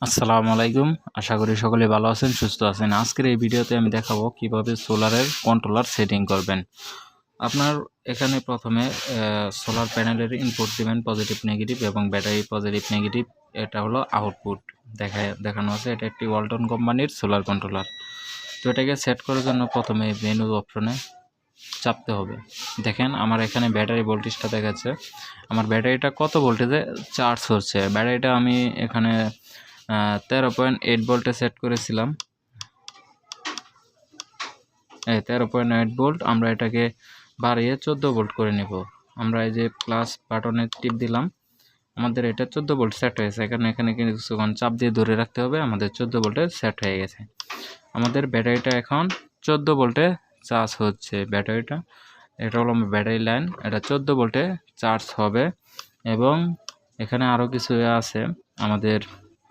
আসসালামু আলাইকুম। আশা করি সকলে ভালো আছেন, সুস্থ আছেন। আজকের এই ভিডিওতে আমি দেখাবো কিভাবে সোলারের কন্ট্রোলার সেটিং করবেন। আপনার এখানে প্রথমে সোলার প্যানেলের ইনপুট দিবেন পজিটিভ নেগেটিভ এবং ব্যাটারি পজিটিভ নেগেটিভ। এটা হলো আউটপুট দেখানো আছে। এটা একটি ওয়ালটন কোম্পানির সোলার কন্ট্রোলার। তো এটাকে সেট করার জন্য প্রথমে মেনু অপশনে চাপতে হবে। দেখেন আমার এখানে ব্যাটারি ভোল্টেজটা দেখাচ্ছে। আমার ব্যাটারিটা কত ভোল্টেজে চার্জ হচ্ছে। ব্যাটারিটা আমি এখানে 13.8 ভোল্টে সেট করেছিলাম। 13.8 ভোল্ট। আমরা এটাকে বাড়িয়ে 14 ভোল্ট করে নেব। আমরা এই যে প্লাস বাটনে টিপ দিলাম, আমাদের এটা 14 ভোল্ট সেট হয়েছে। এখানে কিছুক্ষণ চাপ দিয়ে ধরে রাখতে হবে। আমাদের 14 ভোল্টে সেট হয়ে গেছে। আমাদের ব্যাটারিটা এখন 14 ভোল্টে চার্জ হচ্ছে। ব্যাটারিটা এটা হলো ব্যাটারি লাইন, এটা 14 ভোল্টে চার্জ হবে। এবং এখানে আরও কিছু আছে, আমাদের